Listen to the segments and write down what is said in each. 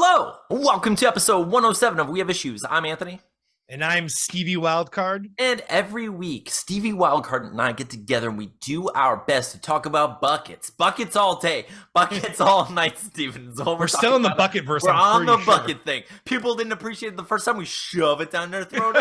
Hello, welcome to episode 107 of We Have Issues. I'm Anthony. And I'm Stevie Wildcard. And every week, Stevie Wildcard and I get together and we do our best to talk about buckets. Buckets all day, buckets all night, Steven. We're still in the bucket verse. We're on the bucket thing. People didn't appreciate it the first time. We shove it down their throat.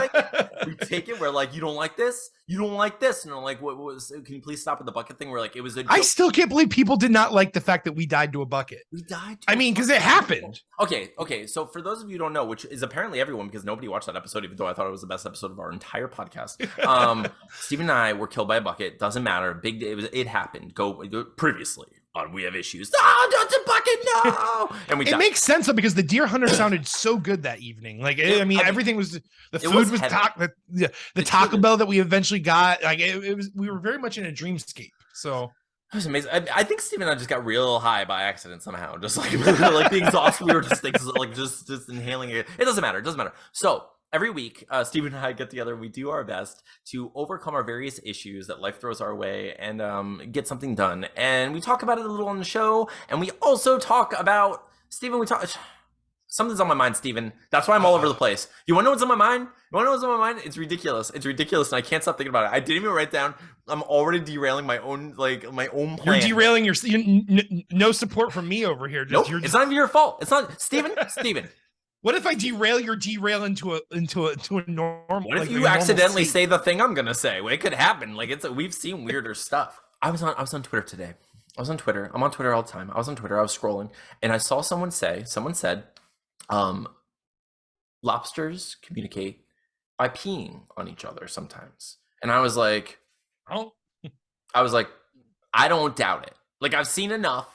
We take it. We're like, you don't like this? You don't like this? And I'm like, what was? Can you please stop with the bucket thing? We're like, it was a joke. I still can't believe people did not like the fact that we died to a bucket. We died. I mean, because it happened. Okay. So for those of you who don't know, which is apparently everyone, because nobody watched that episode, even though I thought it was the best episode of our entire podcast. Steve and I were killed by a bucket. Doesn't matter. Big day. It happened. Go previously on We Have Issues. No, don't the bucket. No. And it makes sense though, because the deer hunter sounded so good that evening. Like, everything was, the food was the Taco Bell that we eventually got. Like it was, we were very much in a dreamscape. So it was amazing. I think Steve and I just got real high by accident somehow. Just like like the exhaust, we were just just inhaling it. It doesn't matter. It doesn't matter. So every week, Steve and I get together and we do our best to overcome our various issues that life throws our way and get something done. And we talk about it a little on the show. And we also talk about, Steven, something's on my mind, Steven. That's why I'm all over the place. You want to know what's on my mind? You want to know what's on my mind? It's ridiculous. It's ridiculous. And I can't stop thinking about it. I didn't even write down. I'm already derailing my own plan. You're derailing no support from me over here. Nope. It's not even your fault. It's not, Steven. What if I derail your derail into a normal? What if you accidentally say the thing I'm gonna say? Well, it could happen. Like we've seen weirder stuff. I was on Twitter today. I'm on Twitter all the time. I was on Twitter. I was scrolling, and I saw someone said, lobsters communicate by peeing on each other sometimes. And I was like, I don't doubt it. Like I've seen enough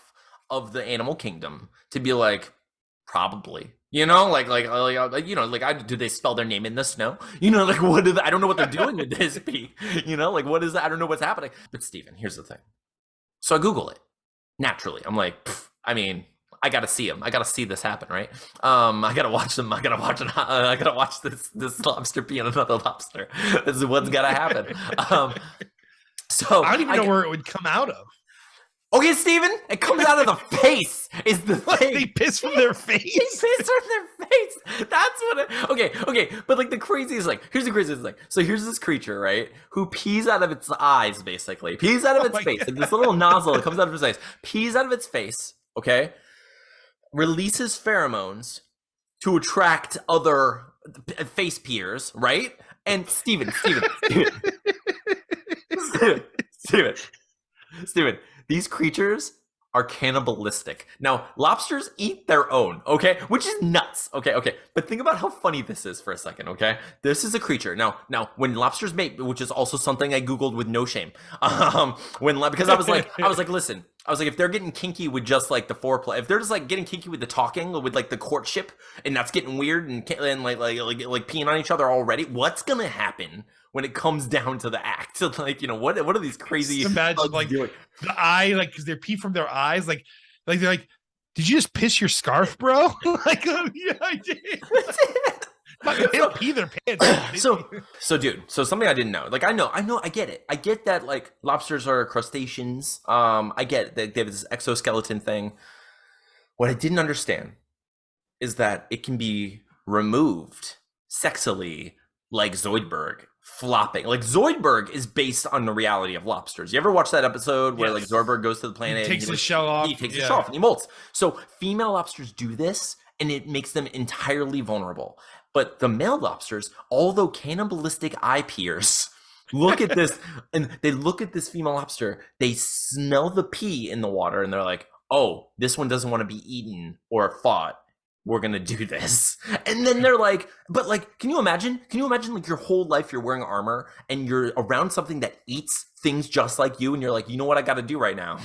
of the animal kingdom to be like, probably. You know, do they spell their name in the snow? You know, like I don't know what they're doing with this pee. You know, like what is that? I don't know what's happening. But Steven, here's the thing. So I Google it naturally. I'm like, I mean, I got to see them. I got to see this happen, right? I got to watch them. I got to watch this lobster pee on another lobster. This is what's got to happen. So I don't even know where it would come out of. Okay, Steven, it comes out of the face is the thing. They piss from their face? They piss from their face. That's what it... Okay. But like the craziest, here's the craziest thing. So here's this creature, right, who pees out of its eyes, basically. Pees out of its face. Like this little nozzle that comes out of its face. Pees out of its face, okay? Releases pheromones to attract other face peers, right? And Steven. These creatures are cannibalistic. Now, lobsters eat their own, okay? Which is nuts, okay? But think about how funny this is for a second, okay? This is a creature. Now, when lobsters mate, which is also something I Googled with no shame, because I was like, listen, if they're getting kinky with just like the foreplay, if they're just like getting kinky with the talking, with like the courtship, and that's getting weird and like peeing on each other already, what's gonna happen when it comes down to the act? Like, you know, what are these crazy? Just imagine like doing? The eye, like because they pee from their eyes, like they're like, did you just piss your scarf, bro? Like, yeah, I did. They don't pee their pants. So, dude. So something I didn't know. Like, I get it. I get that. Like, lobsters are crustaceans. I get that they have this exoskeleton thing. What I didn't understand is that it can be removed sexily, like Zoidberg. Flopping. Like Zoidberg is based on the reality of lobsters. You ever watch that episode where like Zoidberg goes to the planet, he takes his shell off, he takes his shell off and he molts. So female lobsters do this and it makes them entirely vulnerable. But the male lobsters, although cannibalistic eye peers, look at this and they look at this female lobster, they smell the pee in the water and they're like, oh, this one doesn't want to be eaten or fought. We're gonna do this. And then they're like, but like, can you imagine like your whole life you're wearing armor and you're around something that eats things just like you and you're like, you know what I gotta do right now?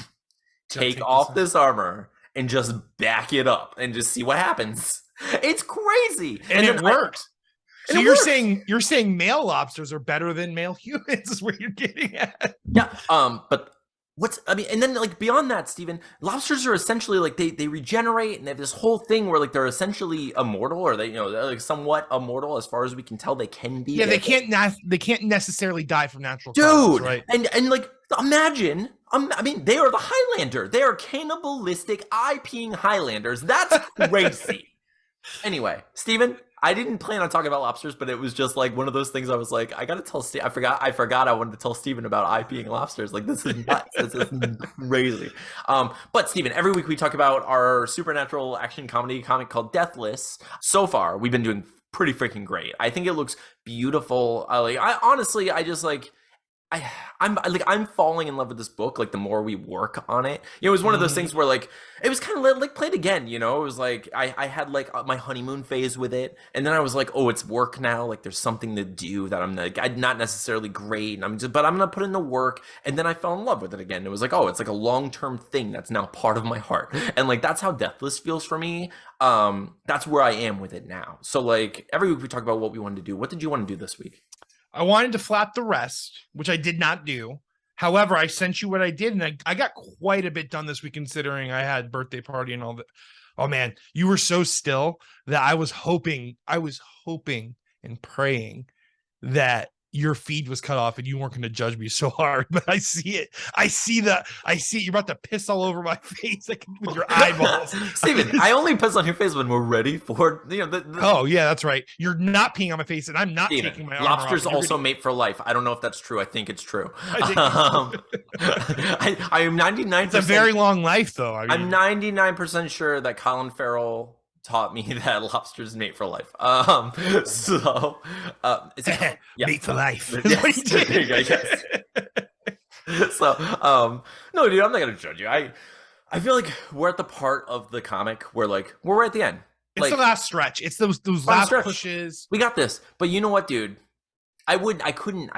Take off this armor and just back it up and just see what happens. It's crazy. And it works. So you're saying male lobsters are better than male humans is where you're getting at. Yeah. But and then like beyond that, Steven, lobsters are essentially like they regenerate and they have this whole thing where like they're essentially immortal, or they're like somewhat immortal as far as we can tell. They can be. Yeah, they can't necessarily die from natural causes, right? And like imagine, I mean, they are the Highlander. They are cannibalistic eye peeing Highlanders. That's crazy. Anyway, Steven, I didn't plan on talking about lobsters, but it was just like one of those things I was like, I gotta tell Steve. I forgot I wanted to tell Steven about IPing lobsters. Like, this is nuts. This is crazy. But Steven, every week we talk about our supernatural action comedy comic called Deathless. So far, we've been doing pretty freaking great. I think it looks beautiful. I honestly, I just like, I'm falling in love with this book. Like, the more we work on it, it was one of those things where like it was kind of like played again. It was like I had like my honeymoon phase with it, and then I was like, oh, it's work now. Like, there's something to do that I'm not necessarily great, and but I'm gonna put in the work. And then I fell in love with it again. It was like, oh, it's like a long-term thing that's now part of my heart, and like that's how Deathless feels for me. That's where I am with it now. So like every week we talk about what we wanted to do. What did you want to do this week? I wanted to flap the rest, which I did not do. However, I sent you what I did, and I got quite a bit done this week, considering I had birthday party and all that. Oh man, you were so still that I was hoping and praying that your feed was cut off and you weren't going to judge me so hard. But I see it. I see it. You're about to piss all over my face with your eyeballs. Steven, I only piss on your face when we're ready for Oh yeah, that's right. You're not peeing on my face, and I'm not Steven, taking my armor lobsters off. also mate for life. I don't know if that's true. I think it's true. I am 99%. It's a very long life, though. I'm 99% sure that Colin Farrell taught me that lobsters mate for life. Mate for life. Yes. So, no, dude, I'm not gonna judge you. I feel like we're at the part of the comic where like we're right at the end. It's like, the last stretch. It's those last pushes. We got this. But you know what, dude? I couldn't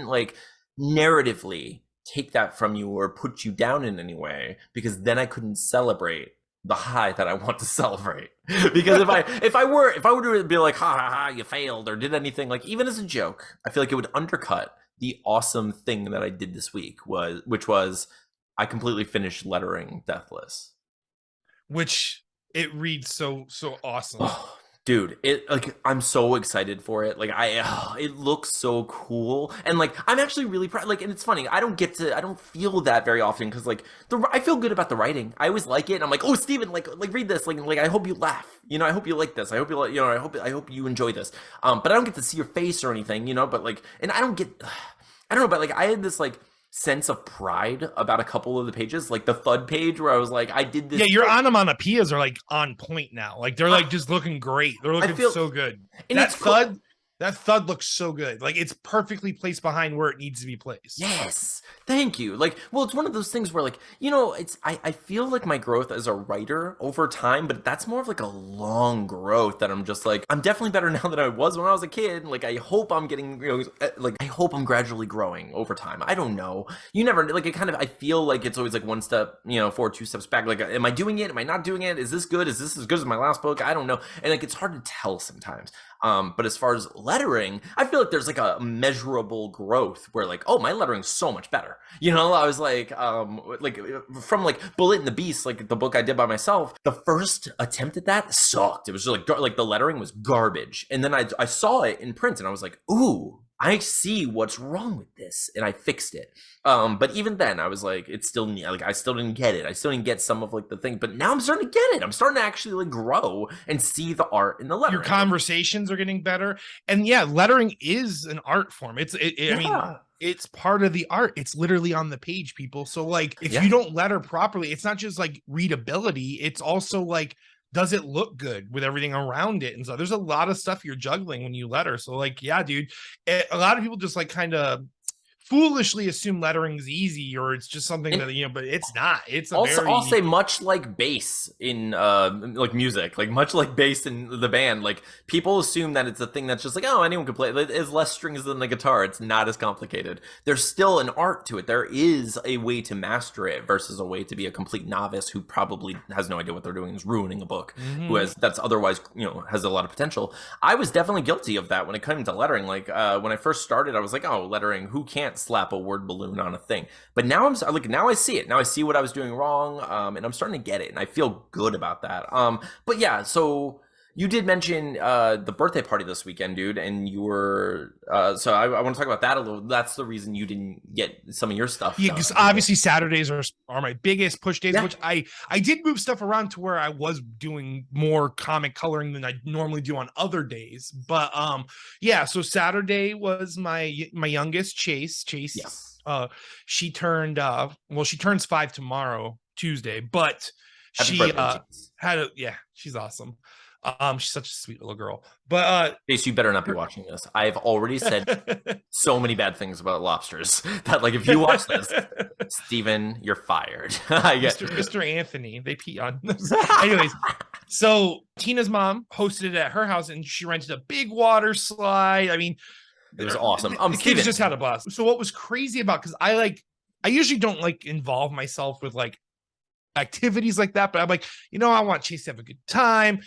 like narratively take that from you or put you down in any way, because then I couldn't celebrate the high that I want to celebrate. Because if I were to be like, ha ha ha, you failed, or did anything, like even as a joke, I feel like it would undercut the awesome thing that I did this week, which was I completely finished lettering Deathless. Which it reads so awesome. Oh, dude, I'm so excited for it. Like it looks so cool, and like I'm actually really proud. Like, and it's funny, I don't feel that very often, because like I feel good about the writing. I always like it, and I'm like, oh, Steven, like read this. Like I hope you laugh. I hope you like this. I hope you like. I hope you enjoy this. But I don't get to see your face or anything. But like, and I don't know, but like I had this like sense of pride about a couple of the pages, like the thud page where I was like, I did this. Yeah, your onomatopoeias are like on point now. Like they're like just looking great. They're looking so good. And that thud looks so good. Like it's perfectly placed behind where it needs to be placed. Yes. Thank you. Like, well, it's one of those things where like, I feel like my growth as a writer over time, but that's more of like a long growth that I'm just like, I'm definitely better now than I was when I was a kid. Like, I hope I'm getting, I hope I'm gradually growing over time. I don't know. You never, like, I feel like it's always like one step, forward, two steps back. Like, am I doing it? Am I not doing it? Is this good? Is this as good as my last book? I don't know. And like, it's hard to tell sometimes. But as far as lettering, I feel like there's like a measurable growth where like, oh, my lettering's so much better. I was like from like Bullet and the Beast, like the book I did by myself, the first attempt at that sucked. It was just like the lettering was garbage. And then I saw it in print and I was like, ooh, I see what's wrong with this, and I fixed it. But even then, I was like, it's still like I still didn't get it. I still didn't get some of like the thing. But now I'm starting to get it. I'm starting to actually like grow and see the art in the lettering. Your conversations are getting better, and yeah, lettering is an art form. I mean, it's part of the art. It's literally on the page, people. So like, if you don't letter properly, it's not just like readability. It's also like, does it look good with everything around it? And so there's a lot of stuff you're juggling when you letter. So like, yeah, dude, a lot of people just like kind of foolishly assume lettering is easy, or it's just something that, but it's not. It's also, I'll say much like bass in like music, like much like bass in the band, like people assume that it's a thing that's just like, oh, anyone can play it. It's less strings than the guitar. It's not as complicated. There's still an art to it. There is a way to master it versus a way to be a complete novice who probably has no idea what they're doing, is ruining a book, that's otherwise, has a lot of potential. I was definitely guilty of that when it came to lettering. Like when I first started, I was like, oh, lettering, who can't slap a word balloon on a thing? But now now I see it. Now I see what I was doing wrong, and I'm starting to get it, and I feel good about that. But yeah, so You did mention the birthday party this weekend, dude, and you were so I want to talk about that a little. That's the reason you didn't get some of your stuff Yeah, done. because obviously Saturdays are my biggest push days, Yeah. which I did move stuff around to where I was doing more comic coloring than I normally do on other days. But yeah, so Saturday was my youngest Chase. Yes. She turned she turns 5 tomorrow, Tuesday, but Happy she birthday, Chase. she's awesome. She's such a sweet little girl. But Chase, you better not be watching this. I've already said so many bad things about Lobsters that, like, if you watch this, Steven, you're fired. Mr. Anthony, they pee on. Anyways, so Tina's mom hosted it at her house, and she rented a big water slide. I mean, it was awesome. The kids just had a blast. So what was crazy about, because I usually don't like involve myself with like activities like that, but I'm like, I want Chase to have a good time.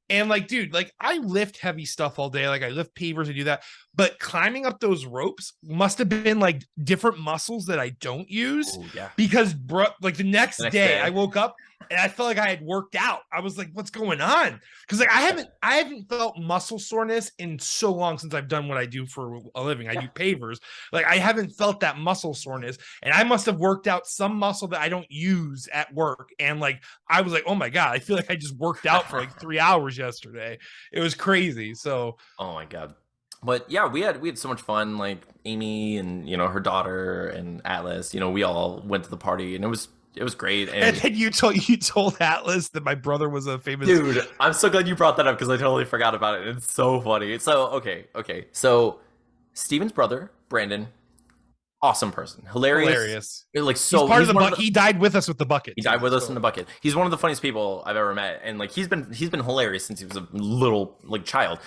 And like, dude, like I lift heavy stuff all day. Like I lift pavers and do that. But climbing up those ropes must have been like different muscles that I don't use. Ooh, yeah. Because like the next day I woke up and I felt like I had worked out. I was like, what's going on? Because like I haven't felt muscle soreness in so long since I've done what I do for a living. I do pavers. Like I haven't felt that muscle soreness. And I must have worked out some muscle that I don't use at work. And like I was like, oh my God, I feel like I just worked out for like 3 hours yesterday. It was crazy. So oh my God. But yeah, we had so much fun. Like Amy and her daughter and Atlas, we all went to the party, and it was great. And then you told Atlas that my brother was a famous dude. I'm so glad you brought that up because I totally forgot about it. It's so funny. So okay. So Steven's brother, Brandon, awesome person, hilarious. Like, so he's part of the bucket. He died with us with the bucket. He died with us in the bucket. He's one of the funniest people I've ever met, and like he's been hilarious since he was a little like child.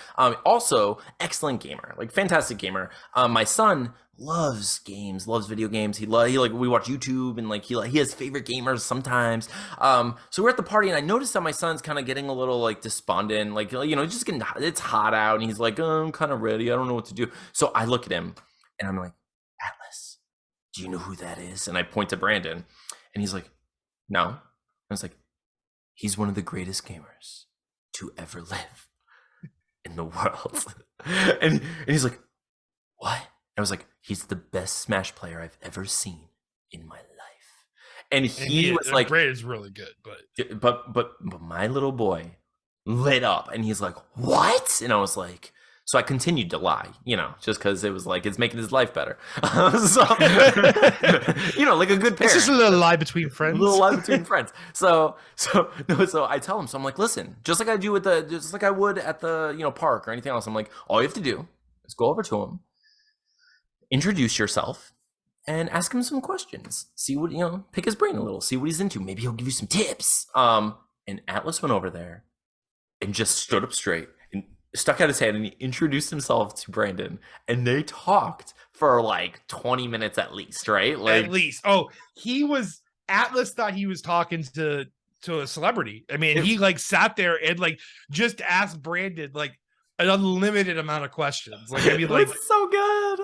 Also excellent gamer, like fantastic gamer. My son loves games, loves video games. He like we watch YouTube, and like he has favorite gamers sometimes. So we're at the party, and I noticed that my son's kind of getting a little like despondent, like just getting, it's hot out, and he's like, oh, I'm kind of ready, I don't know what to do. So I look at him, and I'm like, Atlas, do you know who that is? And I point to Brandon, and he's like, no. I was like, he's one of the greatest gamers to ever live in the world. and he's like, what? I was like, he's the best Smash player I've ever seen in my life. And he was like, Brandon's really good, but my little boy lit up, and he's like, what? And I was like, so I continued to lie, just because it was like, it's making his life better. So, like a good parent. It's just a little lie between friends. A little lie between friends. So I tell him, so I'm like, listen, just like I would at the, park or anything else. I'm like, all you have to do is go over to him, introduce yourself, and ask him some questions. See what, pick his brain a little, see what he's into. Maybe he'll give you some tips. And Atlas went over there and just stood up straight and stuck out his hand, and he introduced himself to Brandon, and they talked for like 20 minutes at least, right? Like, at least. Oh, Atlas thought he was talking to a celebrity. I mean, he like sat there and like just asked Brandon like an unlimited amount of questions. Like, I mean, like, it was so good.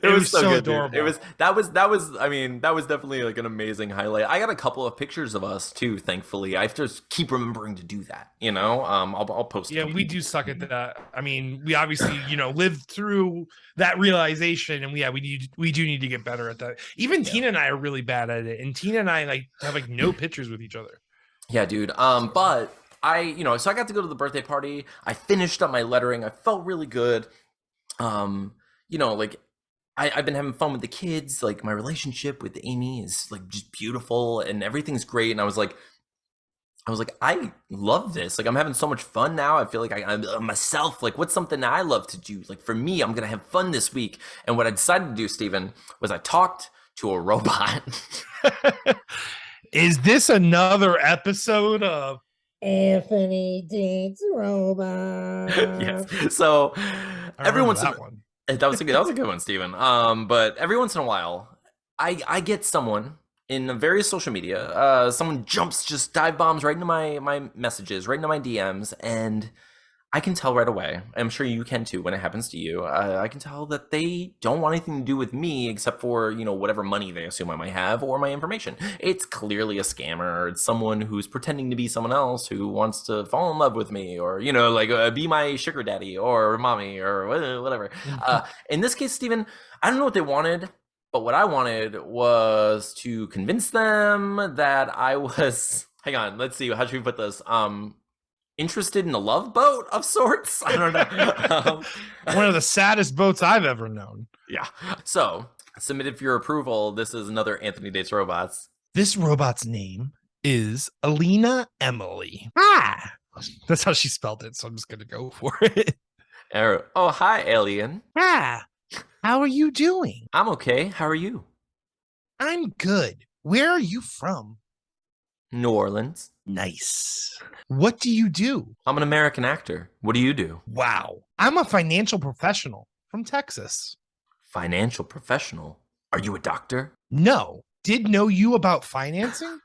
It was so good, adorable. Dude. That was definitely like an amazing highlight. I got a couple of pictures of us too, thankfully. I have to keep remembering to do that, I'll post. Yeah, we do suck at that. I mean, we obviously, lived through that realization, and we do need to get better at that. Even Tina and I are really bad at it, and Tina and I like have like no pictures with each other. Yeah, dude. But I so I got to go to the birthday party. I finished up my lettering. I felt really good. Like I've been having fun with the kids. Like my relationship with Amy is like just beautiful, and everything's great. And I was like, I love this. Like I'm having so much fun now. I feel like I'm myself. Like what's something that I love to do? Like for me, I'm gonna have fun this week. And what I decided to do, Steven, was I talked to a robot. Is this another episode of Anthony Dates Robot? Yes. So every once in a while. That was a good one, Steven. But every once in a while, I get someone in various social media. Someone just dive bombs right into my messages, right into my DMs, and I can tell right away. I'm sure you can too when it happens to you. I can tell that they don't want anything to do with me except for, whatever money they assume I might have or my information. It's clearly a scammer. It's someone who's pretending to be someone else who wants to fall in love with me or, be my sugar daddy or mommy or whatever. In this case, Stephen, I don't know what they wanted, but what I wanted was to convince them that I was, hang on, let's see, how should we put this? Interested in a love boat of sorts. I don't know. One of the saddest boats I've ever known. Yeah. So, submitted for your approval. This is another Anthony Dates Robots. This robot's name is Alina Emily. Ah! That's how she spelled it, so I'm just going to go for it. Oh, hi, alien. Ah! How are you doing? I'm okay. How are you? I'm good. Where are you from? New Orleans. Nice. What do you do? I'm an American actor. What do you do? Wow. I'm a financial professional from Texas. Financial professional? Are you a doctor? No. Did know you about financing?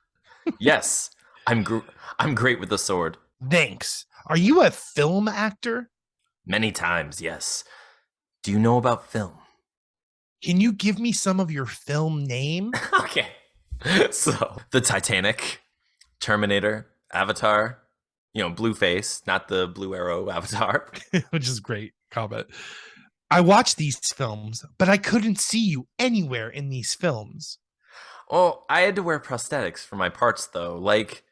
Yes. I'm great with the sword. Thanks. Are you a film actor? Many times, yes. Do you know about film? Can you give me some of your film name? Okay. So, the Titanic, Terminator, Avatar, Blueface, not the Blue Arrow Avatar. Which is great comment. I watched these films, but I couldn't see you anywhere in these films. Oh, I had to wear prosthetics for my parts, though. Like,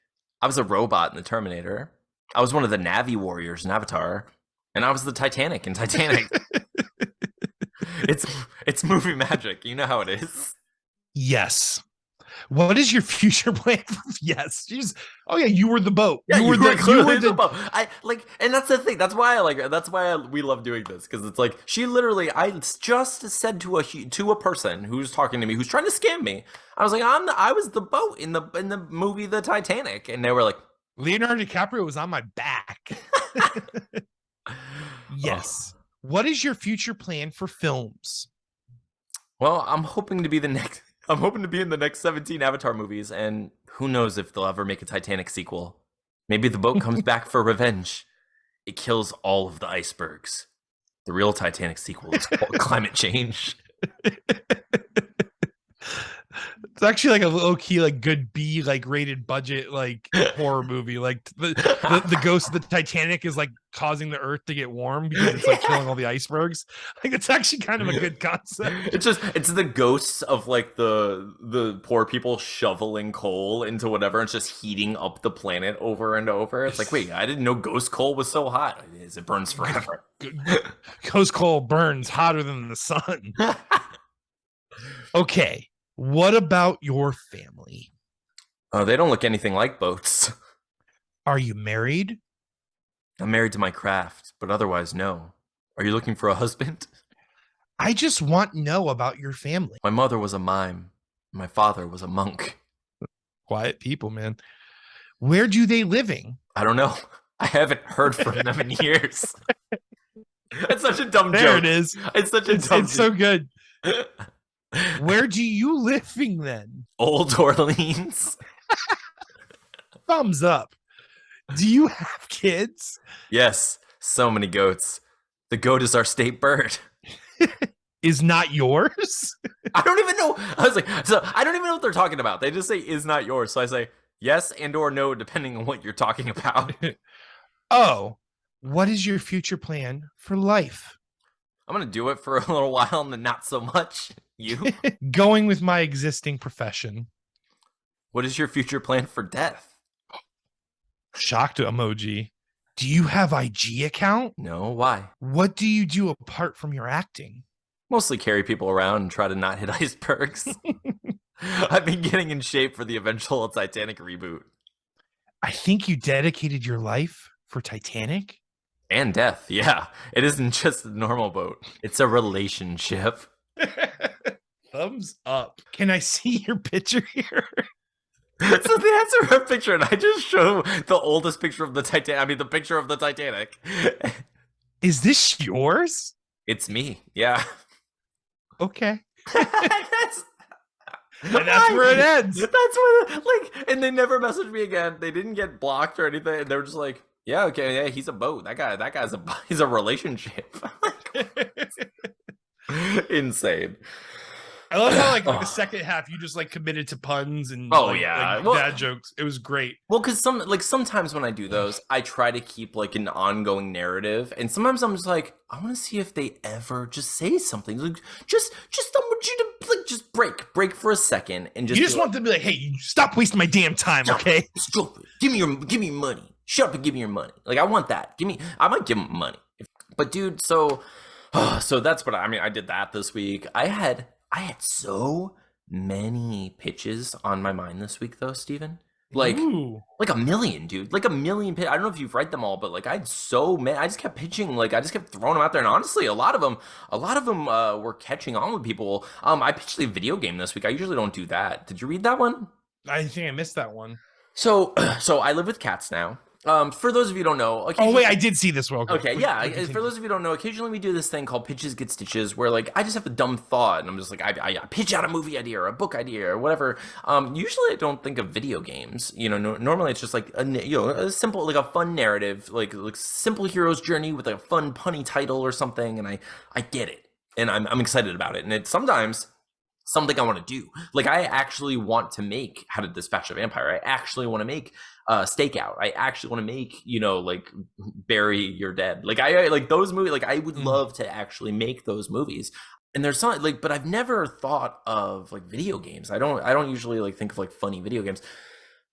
I was a robot in the Terminator. I was one of the Na'vi warriors in Avatar. And I was the Titanic in Titanic. It's movie magic. You know how it is. Yes. What is your future plan? Yes. Oh yeah, you were the boat. Yeah, you were the boat. And that's the thing. That's why we love doing this, because it's like I just said to a person who's talking to me, who's trying to scam me. I was like, I was the boat in the movie The Titanic, and they were like, Leonardo DiCaprio was on my back. Yes. Oh. What is your future plan for films? Well, I'm hoping to be in the next 17 Avatar movies, and who knows if they'll ever make a Titanic sequel. Maybe the boat comes back for revenge. It kills all of the icebergs. The real Titanic sequel is climate change. It's actually like a low-key, like good B, like rated budget, like horror movie. Like the ghost of the Titanic is like causing the earth to get warm because it's like killing all the icebergs. Like it's actually kind of a good concept. It's the ghosts of like the poor people shoveling coal into whatever. It's just heating up the planet over and over. It's like, wait, I didn't know ghost coal was so hot. It burns forever. Ghost coal burns hotter than the sun. Okay. What about your family? They don't look anything like boats. Are you married? I'm married to my craft, but otherwise, no. Are you looking for a husband? I just want to know about your family. My mother was a mime. My father was a monk. Quiet people, man. Where do they living? I don't know. I haven't heard from them in years. It's such a dumb joke. There it is. It's such a dumb It's so good. Where do you living then? Old Orleans. Thumbs up. Do you have kids? Yes, so many goats. The goat is our state bird. Is not yours? I don't even know. I was like, so I don't even know what they're talking about. They just say is not yours. So I say yes and or no, depending on what you're talking about. Oh, what is your future plan for life? I'm going to do it for a little while and then not so much. You? Going with my existing profession. What is your future plan for death? Shocked emoji. Do you have IG account? No, why? What do you do apart from your acting? Mostly carry people around and try to not hit icebergs. I've been getting in shape for the eventual Titanic reboot. I think you dedicated your life for Titanic? And death, yeah. It isn't just a normal boat. It's a relationship. Thumbs up. Can I see your picture here? So that's a rough picture, and I just show the oldest picture of the Titanic. I mean, the picture of the Titanic. Is this yours? It's me, yeah. Okay. And that's where it ends. That's where, and they never messaged me again. They didn't get blocked or anything, and they were just like, Yeah, okay, yeah, he's a boat. That guy's he's a relationship. Insane. I love how like the Oh, second half you just like committed to puns and oh like yeah. Well, dad jokes. It was great. well, because sometimes when I do those, I try to keep like an ongoing narrative, and sometimes I'm just like, I want to see if they ever just say something. Like, just I want you to like just break for a second and just. You just want them to be like, hey, stop wasting my damn time, okay? Stupid. Give me money. Shut up and give me your money. Like I want that. I might give him money. But dude, so that's what I mean. I did that this week. I had so many pitches on my mind this week, though, Steven. Like a million, dude. Like a million. I don't know if you've read them all, but like I had so many. I just kept pitching. Like I just kept throwing them out there. And honestly, a lot of them were catching on with people. I pitched a video game this week. I usually don't do that. Did you read that one? I think I missed that one. So I live with cats now. For those of you who don't know, oh wait, I did see this one. Okay, yeah. For those of you who don't know, occasionally we do this thing called pitches get stitches, where like I just have a dumb thought and I'm just like I pitch out a movie idea or a book idea or whatever. Usually I don't think of video games. You know, normally it's just like a simple like a fun narrative, like simple hero's journey with a fun punny title or something, and I get it and I'm excited about it, and it's sometimes something I want to do. Like I actually want to make How to Dispatch a Vampire. I actually want to make Stakeout. I actually want to make, like Bury Your Dead. Like I like those movies. Like I would love to actually make those movies. And there's not like, but I've never thought of like video games. I don't usually like think of like funny video games.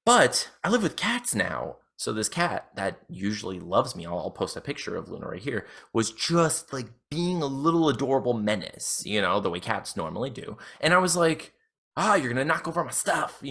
But I live with cats now. So this cat that usually loves me, I'll post a picture of Luna right here, was just like being a little adorable menace, the way cats normally do. And I was like, you're gonna knock over my stuff,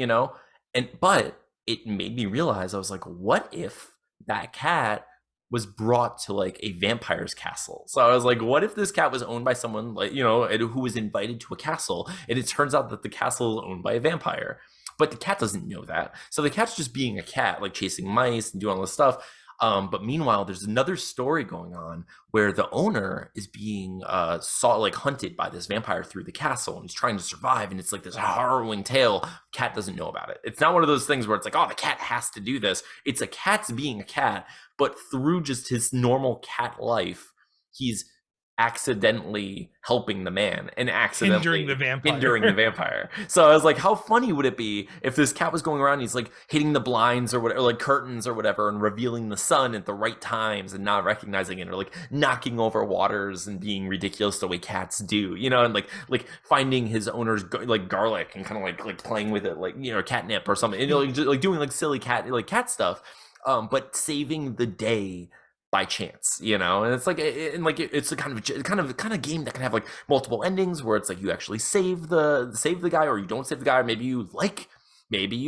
but it made me realize, I was like, what if that cat was brought to like a vampire's castle? So I was like, what if this cat was owned by someone like, who was invited to a castle, and it turns out that the castle is owned by a vampire? But the cat doesn't know that. So the cat's just being a cat, like chasing mice and doing all this stuff. But meanwhile, there's another story going on where the owner is being hunted by this vampire through the castle, and he's trying to survive. And it's like this harrowing tale. Cat doesn't know about it. It's not one of those things where it's like, oh, the cat has to do this. It's a cat's being a cat, but through just his normal cat life, he's accidentally helping the man and accidentally hindering the vampire. So I was like, how funny would it be if this cat was going around and he's like hitting the blinds or whatever, like curtains or whatever, and revealing the sun at the right times and not recognizing it, or like knocking over waters and being ridiculous the way cats do, and like finding his owner's like garlic and kind of like playing with it, like catnip or something, and just, like doing like silly cat stuff, but saving the day by chance, and it's like, it's a kind of game that can have like multiple endings, where it's like you actually save the guy, or you don't save the guy, or maybe you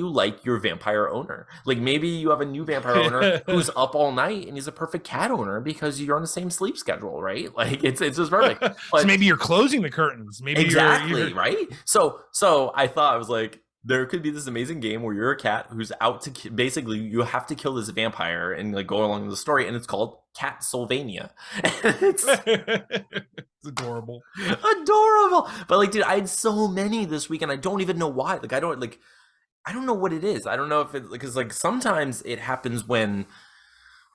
like your vampire owner. Like maybe you have a new vampire owner who's up all night and he's a perfect cat owner because you're on the same sleep schedule, right? Like it's just perfect. But, so maybe you're closing the curtains. Maybe exactly, right? So I thought, I was like, there could be this amazing game where you're a cat who's out to basically you have to kill this vampire and like go along with the story, and it's called Catsylvania. it's adorable. But like, dude, I had so many this week and I don't even know why. Like I don't know what it is. I don't know if it's because like sometimes it happens when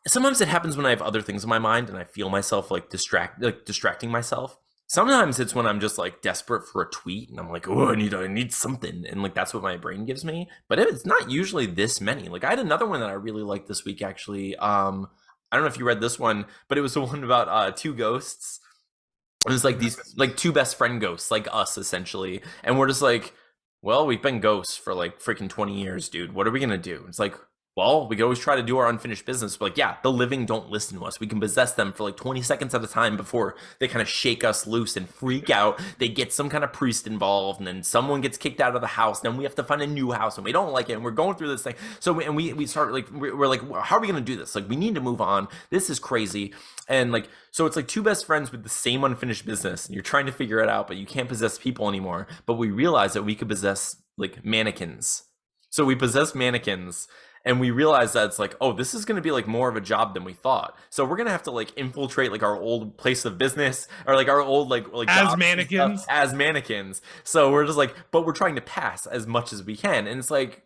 I have other things in my mind and I feel myself like distracting myself. Sometimes it's when I'm just like desperate for a tweet and I'm like, oh, I need something. And like, that's what my brain gives me. But it's not usually this many. Like I had another one that I really liked this week, actually. I don't know if you read this one, but it was the one about two ghosts. It was like these like two best friend ghosts, like us essentially. And we're just like, well, we've been ghosts for like freaking 20 years, dude. What are we going to do? It's like, well, we can always try to do our unfinished business. But like, yeah, the living don't listen to us. We can possess them for like 20 seconds at a time before they kind of shake us loose and freak out. They get some kind of priest involved, and then someone gets kicked out of the house. Then we have to find a new house, and we don't like it. And we're going through this thing. So we start like, we're like, how are we going to do this? Like, we need to move on. This is crazy. And like, so it's like two best friends with the same unfinished business. And you're trying to figure it out, but you can't possess people anymore. But we realize that we could possess like mannequins. So we possess mannequins. And we realized that it's like, oh, this is going to be like more of a job than we thought. So we're going to have to like infiltrate like our old place of business, or like our old like as mannequins. So we're just like, but we're trying to pass as much as we can. And it's like,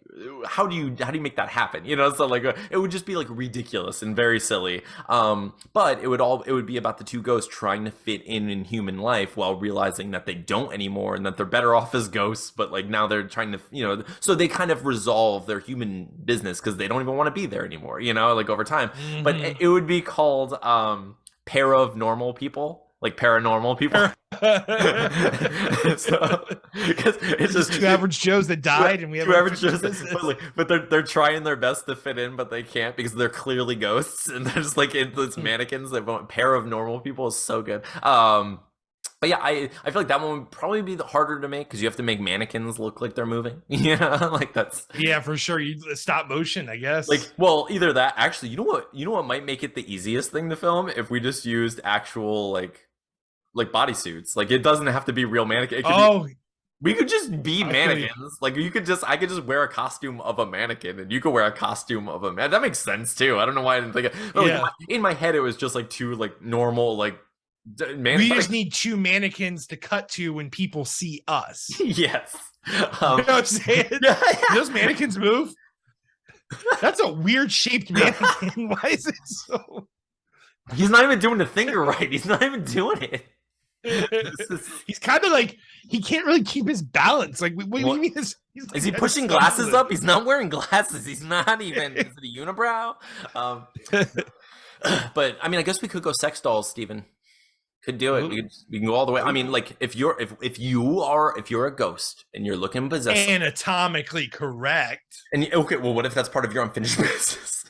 how do you make that happen? You know, so like it would just be like ridiculous and very silly. But it would be about the two ghosts trying to fit in human life while realizing that they don't anymore and that they're better off as ghosts. But like now they're trying to, you know, so they kind of resolve their human business because they don't even want to be there anymore. You know, like over time. Mm-hmm. But it would be called Pair of Normal People. Like paranormal people. So, it's just two average Joes that died, and we have two average Joes. But they're trying their best to fit in, but they can't because they're clearly ghosts, and they're just like it's mannequins. They want Pair of Normal People is so good. But yeah, I feel like that one would probably be the harder to make because you have to make mannequins look like they're moving. Yeah, like that's for sure. You stop motion, I guess. Like, well, either that. Actually, you know what might make it the easiest thing to film if we just used actual like bodysuits. Like it doesn't have to be real mannequin. We could just be mannequins. Like I could just wear a costume of a mannequin, and you could wear a costume of a man. That makes sense too. I don't know why I didn't think it. Like, in my head, it was just like two like normal like. We just need two mannequins to cut to when people see us. Yes. You know what I'm saying? Those mannequins move. That's a weird shaped mannequin. Why is it so? He's not even doing the finger right. He's not even doing it. He's kind of like he can't really keep his balance. Like, what do you mean? Is he pushing glasses up? He's not wearing glasses. He's not even. Is it a unibrow? But I mean, I guess we could go sex dolls, Steven. Could do it. We can go all the way. I mean, like if you're a ghost and you're looking possessed, anatomically correct. And okay, well, what if that's part of your unfinished business?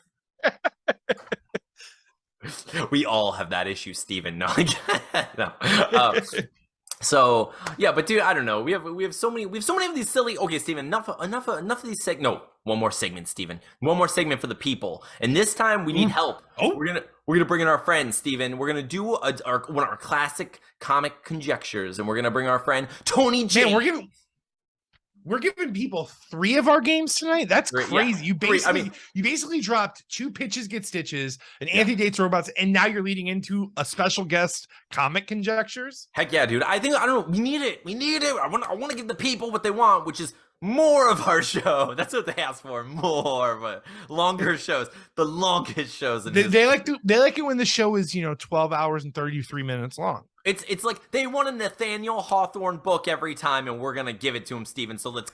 We all have that issue, Steven. No, no. So yeah, but dude, I don't know. We have so many of these silly. Okay, Steven, enough of these one more segment, Steven. One more segment for the people. And this time we need help. Oh, we're gonna bring in our friend Steven. We're gonna do one of our classic comic conjectures, and we're gonna bring our friend Tony J. Man, we're giving people 3 of our games tonight. That's crazy. Yeah. You basically dropped 2 pitches get stitches, and Anthony dates robots, and now you're leading into a special guest comic conjectures. Heck yeah, dude. I don't know. We need it. I want to give the people what they want, which is more of our show. That's what they ask for. More, but longer shows. The longest shows. They like it when the show is 12 hours and 33 minutes long. It's like they want a Nathaniel Hawthorne book every time, and we're gonna give it to him, Steven. So let's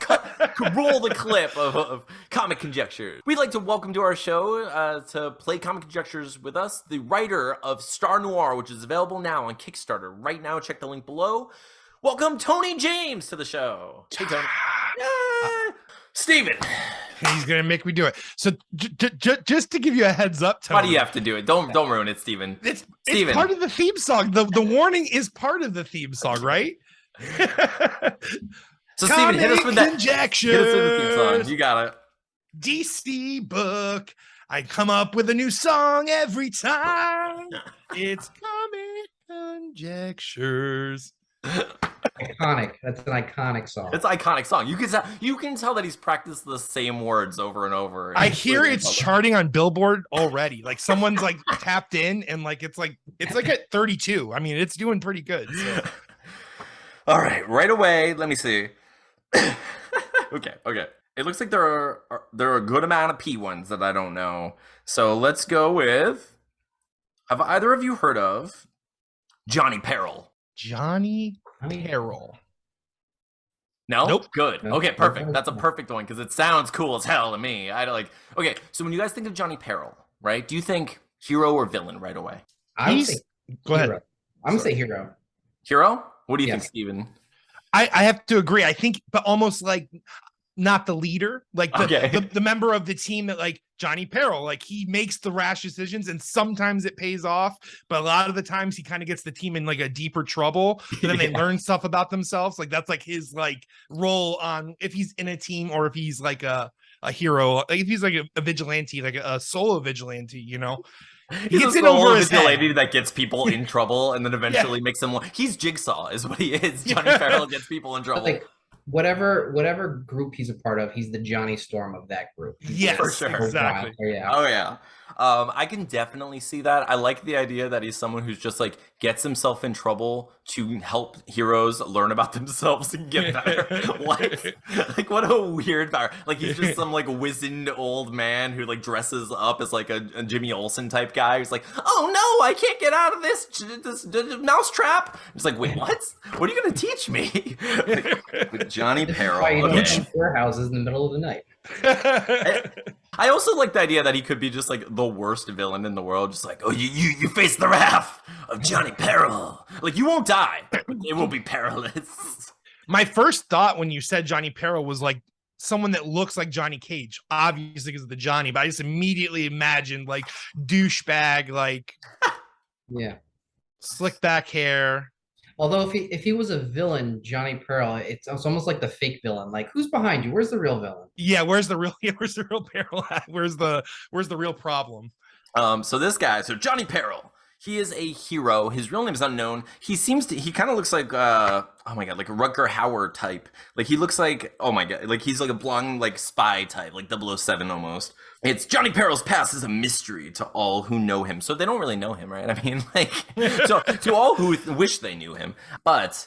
roll the clip of Comic Conjectures. We'd like to welcome to our show to play Comic Conjectures with us, the writer of Star Noir, which is available now on Kickstarter. Right now, check the link below. Welcome Tony James to the show. Hey, Tony. Steven. He's gonna make me do it. So just to give you a heads up, Tony. Why do you have to do it? Don't ruin it, Steven. It's part of the theme song. The warning is part of the theme song, right? So Steven, hit us with that. Conjectures. Hit us with the theme song. You got it. DC book. I come up with a new song every time. It's Comic Conjectures. Iconic. That's an iconic song. It's an iconic song. You can tell that he's practiced the same words over and over. I hear it's charting on Billboard already. Like someone's like tapped in, and like it's like at 32. I mean, it's doing pretty good. So. All right away. Let me see. Okay. It looks like there are a good amount of P ones that I don't know. So let's go with. Have either of you heard of Johnny Peril? Johnny Peril. No? Nope. Good. Okay, perfect. That's a perfect one because it sounds cool as hell to me. Okay, so when you guys think of Johnny Peril, right? Do you think hero or villain right away? Go ahead. I'm gonna say hero. Hero? What do you think, Steven? I have to agree. I think, but almost like not the leader, like the member of the team that like Johnny Peril, like he makes the rash decisions and sometimes it pays off, but a lot of the times he kind of gets the team in like a deeper trouble. And then they learn stuff about themselves. Like that's like his like role on if he's in a team or if he's like a hero, like if he's like a vigilante, like a solo vigilante, He gets in over his vigilante that gets people in trouble and then eventually makes them. He's Jigsaw, is what he is. Johnny Peril gets people in trouble. Like, whatever group he's a part of, he's the Johnny Storm of that group. Yes, for sure. Exactly. Yeah. Oh yeah. I can definitely see that. I like the idea that he's someone who's just like gets himself in trouble to help heroes learn about themselves and get better. Like what a weird power. Like he's just some like wizened old man who like dresses up as like a Jimmy Olsen type guy who's like, oh no, I can't get out of this mouse trap. It's like, wait, what? What are you gonna teach me? With Johnny Peril. Why you don't warehouses in the middle of the night. I also like the idea that he could be just like the worst villain in the world, just like, oh, you face the wrath of Johnny Peril. Like you won't die, but it will be perilous. My first thought when you said Johnny Peril was like someone that looks like Johnny Cage, obviously because of the Johnny, but I just immediately imagined like douchebag, like yeah, slick back hair. Although if he was a villain, Johnny Peril, it's almost like the fake villain. Like, who's behind you? Where's the real villain? Yeah, where's the real Peril at? Where's the real problem? So this guy, so Johnny Peril, he is a hero. His real name is unknown. He kind of looks like oh my god, like a Rutger Hauer type. Like he looks like, oh my god, like he's like a blonde like spy type, like 007 almost. It's Johnny Peril's past is a mystery to all who know him. So they don't really know him, right? I mean, like, so to all who wish they knew him. But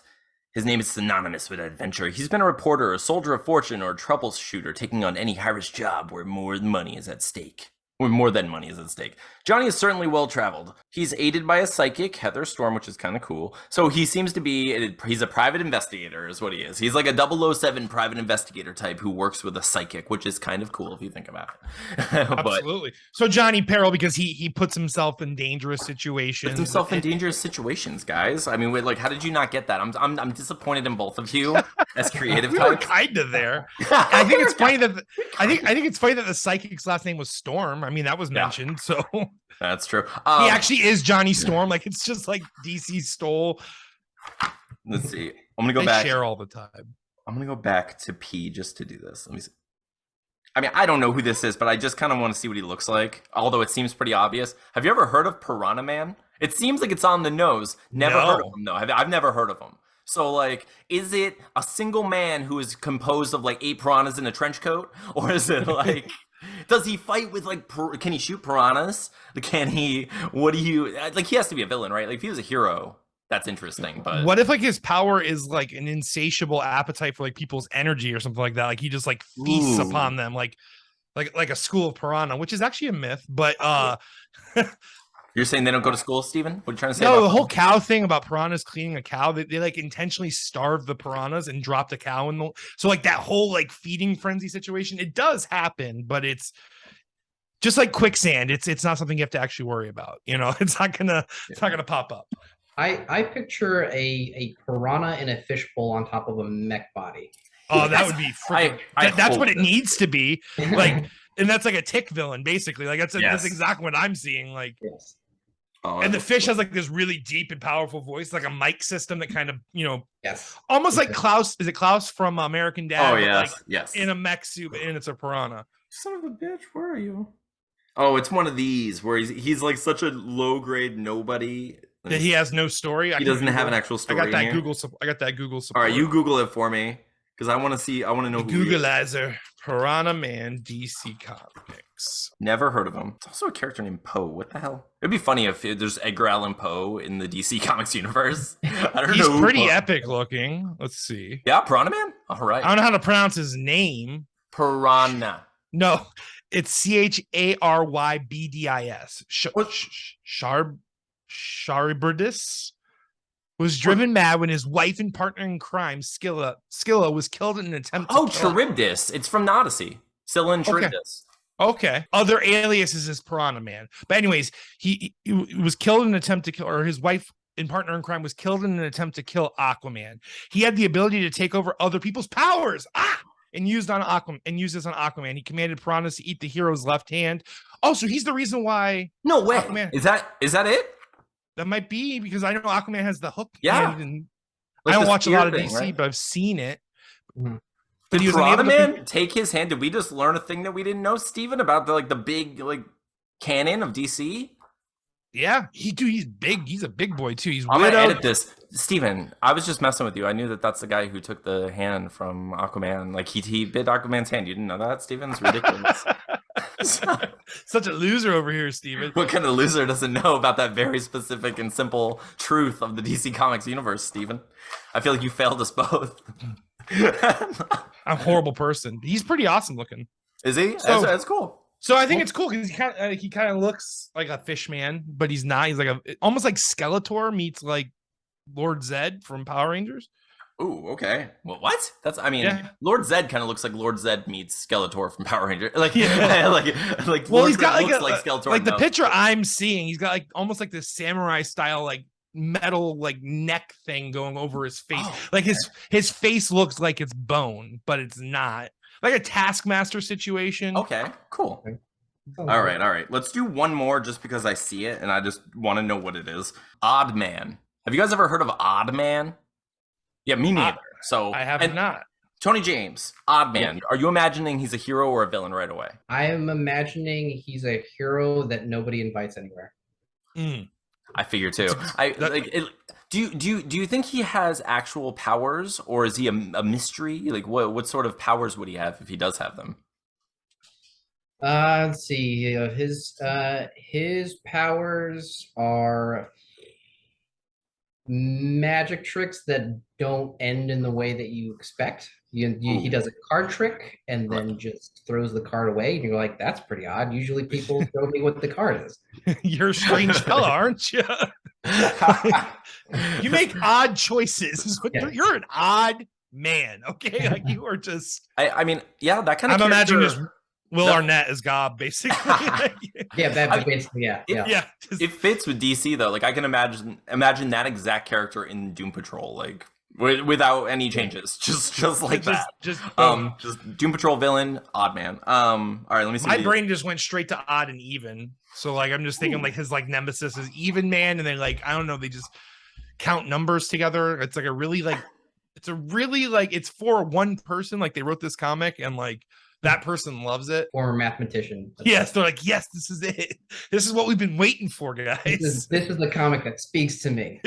his name is synonymous with adventure. He's been a reporter, a soldier of fortune, or a troubleshooter, taking on any high-risk job where more money is at stake. Or more than money is at stake. Johnny is certainly well-traveled. He's aided by a psychic, Heather Storm, which is kind of cool. So he seems to be, he's a private investigator is what he is. He's like a 007 private investigator type who works with a psychic, which is kind of cool if you think about it. Absolutely. So Johnny Peril, because he puts himself in dangerous situations. Puts himself in dangerous situations, guys. I mean, wait, like, how did you not get that? I'm disappointed in both of you as creative we were types. kind of there. I think it's funny that I think it's funny that the psychic's last name was Storm. I mean, that was mentioned, so that's true. He actually is Johnny Storm. Like it's just like DC stole. Let's see. I'm gonna go back. Share all the time. I'm gonna go back to P just to do this. Let me see. I mean, I don't know who this is, but I just kind of want to see what he looks like. Although it seems pretty obvious. Have you ever heard of Piranha Man? It seems like it's on the nose. Never heard of him though. I've never heard of him. So, like, is it a single man who is composed of like 8 piranhas in a trench coat, or is it like? Does he fight with like? Can he shoot piranhas? Can he? What do you like? He has to be a villain, right? Like, if he was a hero, that's interesting. But what if like his power is like an insatiable appetite for like people's energy or something like that? Like he just like feasts upon them, like a school of piranha, which is actually a myth. But you're saying they don't go to school, Steven? What are you trying to say? No, the whole cow thing about piranhas cleaning a cow, they like intentionally starve the piranhas and drop the cow in the so like that whole like feeding frenzy situation, it does happen, but it's just like quicksand. It's not something you have to actually worry about. You know, it's not gonna pop up. I picture a piranha in a fishbowl on top of a mech body. Oh, that would be that's what it needs to be. Like, and that's like a tick villain, basically. Like that's exactly what I'm seeing. Like and the fish has like this really deep and powerful voice, like a mic system that kind of, you know, almost like Klaus. Is it Klaus from American Dad? Oh, yes, like, yes. In a mech suit, and it's a piranha. Son of a bitch, where are you? Oh, it's one of these where he's like such a low grade nobody that he has no story. He doesn't have an actual story. I got that Google support. All right, you Google it for me because I want to know who Googleizer. Piranha Man, DC Comics. Never heard of him. It's also a character named Poe. What the hell? It'd be funny if there's Edgar Allen Poe in the DC Comics universe. I don't know. He's pretty epic looking. Let's see. Yeah, Piranha Man? All right. I don't know how to pronounce his name. Piranha. No, it's Charbydis. Charybdis was driven mad when his wife and partner in crime, Scylla, was killed in an attempt to Charybdis. It's from the Odyssey. Scylla and Charybdis. Okay. Other aliases is Piranha Man. But anyways, he was killed in an attempt to kill, or his wife and partner in crime was killed in an attempt to kill Aquaman. He had the ability to take over other people's powers. And used this on Aquaman. He commanded piranhas to eat the hero's left hand. Also, he's the reason why. No way. Aquaman, is that it? That might be, because I know Aquaman has the hook. Yeah. And like I don't watch a lot of DC, right? but I've seen it. Mm-hmm. Did Piranha Man take his hand? Did we just learn a thing that we didn't know, Steven, about the big canon of DC? Yeah, he's big. He's a big boy too. I'm gonna edit this, Steven. I was just messing with you. I knew that's the guy who took the hand from Aquaman. Like he bit Aquaman's hand. You didn't know that, Steven? It's ridiculous. Such a loser over here, Steven. What kind of loser doesn't know about that very specific and simple truth of the DC Comics universe, Steven? I feel like you failed us both. I'm a horrible person. He's pretty awesome looking. Is he? So, that's cool. So I think it's cool because he kind of looks like a fish man, but he's not. He's like almost like Skeletor meets like Lord Zed from Power Rangers. Ooh, okay. Well, what? Lord Zed kind of looks like Lord Zed meets Skeletor from Power Rangers. Like, like. Well, Lord he's got Zed like Skeletor. Like the picture I'm seeing, he's got like almost like this samurai style like metal like neck thing going over his face. Like his face looks like it's bone, but it's not. Like a Taskmaster situation. Okay, cool. All right. Let's do one more just because I see it and I just want to know what it is. Odd Man. Have you guys ever heard of Odd Man? Yeah, me neither. So I have not. Tony James, Odd Man. Are you imagining he's a hero or a villain right away? I am imagining he's a hero that nobody invites anywhere. I figure too. Do you think he has actual powers, or is he a mystery? Like, what sort of powers would he have if he does have them? Let's see. His powers are magic tricks that don't end in the way that you expect. He does a card trick and then just throws the card away, and you're like, "That's pretty odd." Usually, people show me what the card is. You're a strange fella, aren't you? You make odd choices. Yeah. You're an odd man. Okay, like you are just. I mean, yeah, that kind of. I'm imagining this Will Arnett as Gob, basically. Basically, yeah. It fits with DC though. Like I can imagine that exact character in Doom Patrol, like without any changes, just like that. Just Doom Patrol villain, Odd Man. All right, let me see. My brain just went straight to odd and even. So like I'm just thinking like his like nemesis is Even Man, and then like I don't know, they just count numbers together. It's like it's for one person. Like they wrote this comic and like that person loves it. Former mathematician. Yes, they're like, yes, this is it. This is what we've been waiting for, guys. This is the comic that speaks to me.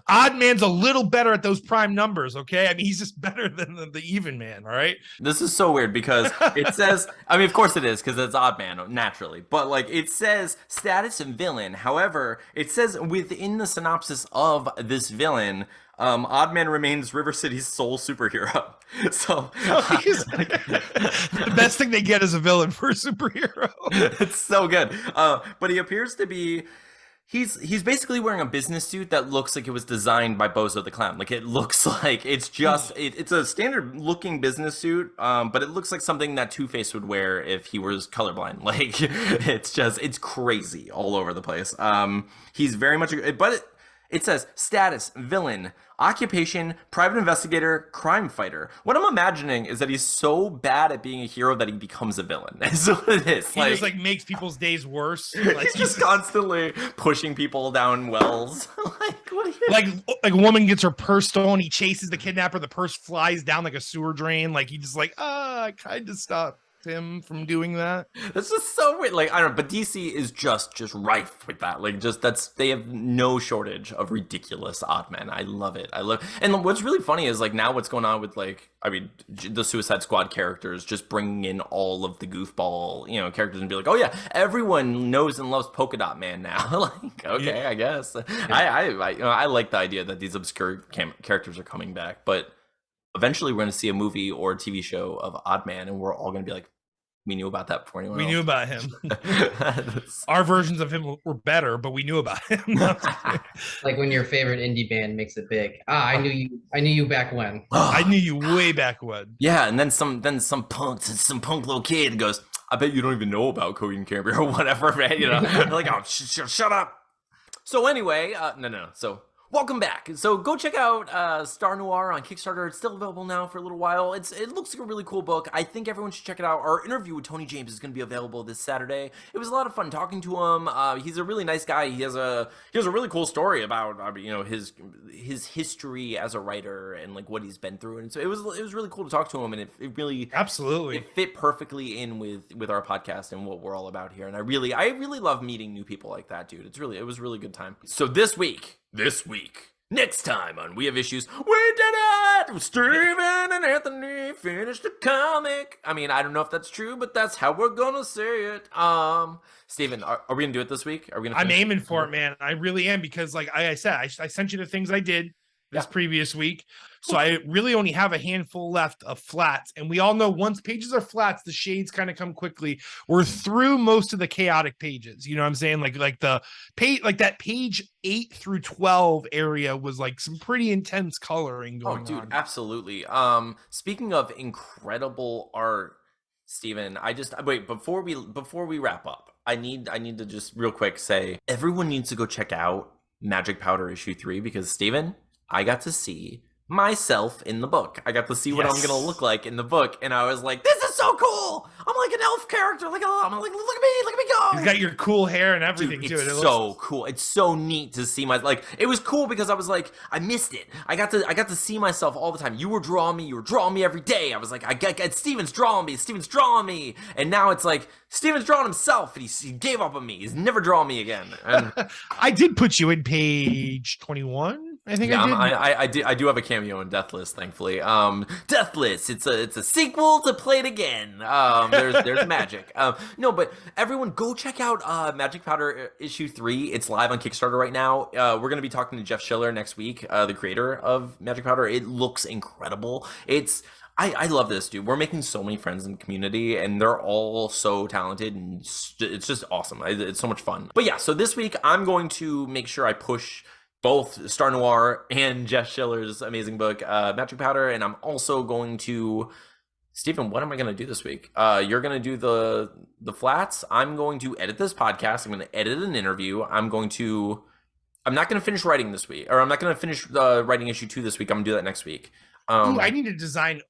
Odd Man's a little better at those prime numbers, okay? I mean, he's just better than the Even Man, all right? This is so weird because it says, I mean, of course it is because it's Odd Man, naturally. But like it says status and villain. However, it says within the synopsis of this villain, Odd Man remains River City's sole superhero. So the best thing they get is a villain for a superhero. It's so good. But he appears to be he's basically wearing a business suit that looks like it was designed by Bozo the Clown. Like it looks like it's just it's a standard looking business suit, but it looks like something that Two-Face would wear if he was colorblind. Like it's crazy all over the place. He's very much it says status, villain, occupation, private investigator, crime fighter. What I'm imagining is that he's so bad at being a hero that he becomes a villain. That's what it is. He just like makes people's days worse. Like, he's just constantly pushing people down wells. Like a woman gets her purse stolen, he chases the kidnapper, the purse flies down like a sewer drain. Like he just like, I kind of stopped him from doing that. That's just so weird. Like I don't know, but DC is just rife with that. Like they have no shortage of ridiculous odd men. I love it. And what's really funny is like now what's going on with like, I mean, the Suicide Squad characters just bringing in all of the goofball, characters and be like, oh yeah, everyone knows and loves Polka Dot Man now. Like, okay, yeah. I guess. Yeah. I like the idea that these obscure characters are coming back, but eventually we're going to see a movie or a TV show of Odd Man and we're all going to be like, we knew about that before anyone else. We knew about him. Our versions of him were better, but we knew about him. Like when your favorite indie band makes it big. I knew you back when. I knew you way back when. Yeah, and then some punk little kid goes, I bet you don't even know about Coheed and Cambria or whatever, right? Like, oh, shut up. So anyway, no. So welcome back. So go check out Star Noir on Kickstarter. It's still available now for a little while. It looks like a really cool book. I think everyone should check it out. Our interview with Tony James is going to be available this Saturday. It was a lot of fun talking to him. He's a really nice guy. He has a really cool story about his history as a writer and like what he's been through. And so it was really cool to talk to him, and it really absolutely it fit perfectly in with our podcast and what we're all about here. And I really love meeting new people like that, dude. It was a really good time. So this week, Next time on We Have Issues, we did it! Steven and Anthony finished the comic. I mean, I don't know if that's true, but that's how we're gonna say it. Steven, are we gonna do it this week? Are we gonna? I'm aiming for it, man. I really am, because like I said, I sent you the things I did this previous week. So I really only have a handful left of flats. And we all know once pages are flats, the shades kind of come quickly. We're through most of the chaotic pages. You know what I'm saying? Like the page, like that page 8 through 12 area was like some pretty intense coloring going on. Oh, dude, absolutely. Speaking of incredible art, Steven, wait, before we wrap up, I need to just real quick say everyone needs to go check out Magic Powder issue 3, because Steven, I got to see myself in the book. I got to see what I'm gonna look like in the book, and I was like, "This is so cool! I'm like an elf character. I'm like, look at me go!" You've got your cool hair and everything. Dude, too. It's so cool. It's so neat to see it was cool because I was like, I missed it. I got to see myself all the time. You were drawing me every day. I was like, Steven's drawing me, and now it's like Steven's drawing himself, and he gave up on me. He's never drawn me again. And I did put you in page 21. I think I did. I do have a cameo in Deathless, thankfully. Deathless. It's a sequel to Play It Again. There's magic. No, but everyone go check out Magic Powder issue 3. It's live on Kickstarter right now. We're gonna be talking to Jeff Schiller next week, the creator of Magic Powder. It looks incredible. I love this, dude. We're making so many friends in the community, and they're all so talented, and it's just awesome. It's so much fun. But yeah, so this week I'm going to make sure I push both Star Noir and Jeff Schiller's amazing book, Magic Powder, and I'm also going to... Stephen, what am I going to do this week? You're going to do the flats. I'm going to edit this podcast. I'm going to edit an interview. I'm not going to finish writing this week, or I'm not going to finish writing issue 2 this week. I'm going to do that next week. I need to design...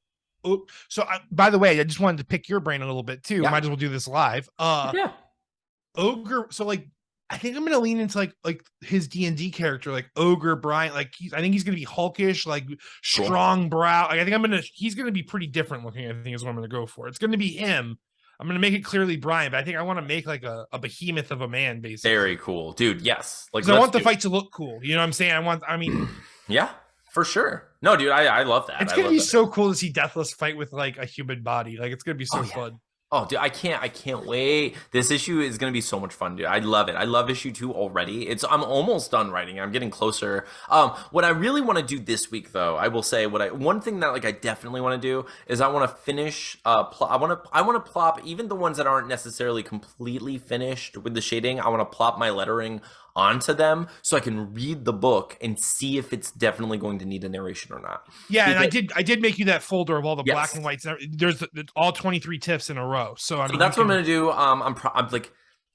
by the way, I just wanted to pick your brain a little bit too. Might as well do this live. Ogre. So like, I think I'm gonna lean into like his D&D character, like Ogre Brian. Like I think he's gonna be hulkish, like strong brow. Like, I think he's gonna be pretty different looking. I think is what I'm gonna go for. It's gonna be him. I'm gonna make it clearly Brian, but I think I want to make like a behemoth of a man, basically. Very cool, dude. Yes, like I want the fight to look cool. You know what I'm saying? Yeah. For sure. No, dude, I love that. It's gonna be so cool to see Deathless fight with like a human body. Like it's gonna be so fun. Oh, dude, I can't wait. This issue is gonna be so much fun, dude. I love it. I love issue 2 already. I'm almost done writing. I'm getting closer. What I really want to do this week, though, I will say one thing that I definitely want to do is I want to finish. I want to plop even the ones that aren't necessarily completely finished with the shading. I want to plop my lettering onto them so I can read the book and see if it's definitely going to need a narration or not. Yeah, and I did make you that folder of all the black and whites. There's all 23 TIFFs in a row. So I mean, that's what I'm gonna do. I'm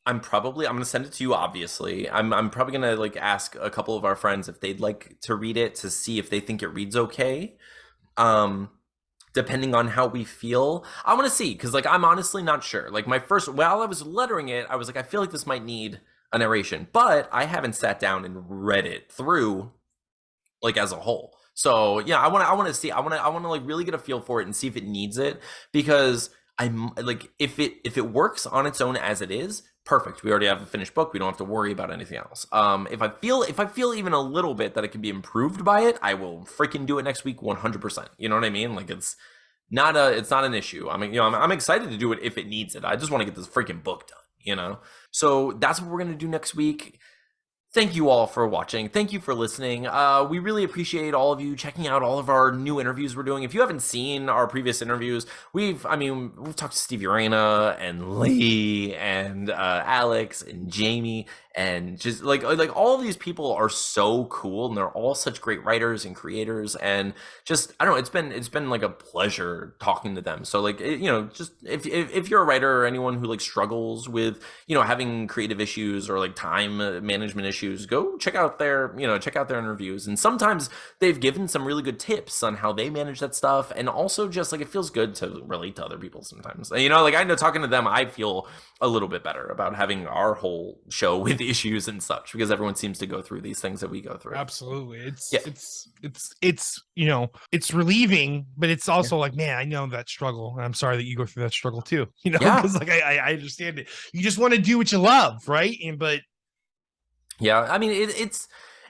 gonna send it to you. Obviously, I'm probably gonna ask a couple of our friends if they'd like to read it to see if they think it reads okay. Depending on how we feel, I want to see, because I'm honestly not sure. While I was lettering it, I was like, I feel like this might need a narration, but I haven't sat down and read it through as a whole. So yeah, I want to see. I want to really get a feel for it and see if it needs it, because I'm if it works on its own as it is, perfect. We already have a finished book. We don't have to worry about anything else. If I feel even a little bit that it can be improved by it, I will freaking do it next week 100%. You know what I mean? It's not an issue. I mean, I'm excited to do it if it needs it. I just want to get this freaking book done. So that's what we're going to do next week. Thank you all for watching. Thank you for listening. We really appreciate all of you checking out all of our new interviews we're doing. If you haven't seen our previous interviews, we've talked to Stevie Reyna and Lee and Alex and Jamie, and just all of these people are so cool, and they're all such great writers and creators, and just I don't know, it's been a pleasure talking to them. So just if you're a writer or anyone who struggles with having creative issues or time management issues, go check out their interviews. And sometimes they've given some really good tips on how they manage that stuff, and also just it feels good to relate to other people sometimes. I know talking to them, I feel a little bit better about having our whole show with issues and such, because everyone seems to go through these things that we go through. Absolutely. It's relieving, but it's also man, I know that struggle, and I'm sorry that you go through that struggle too, because I understand it. You just want to do what you love, right? But yeah, I mean,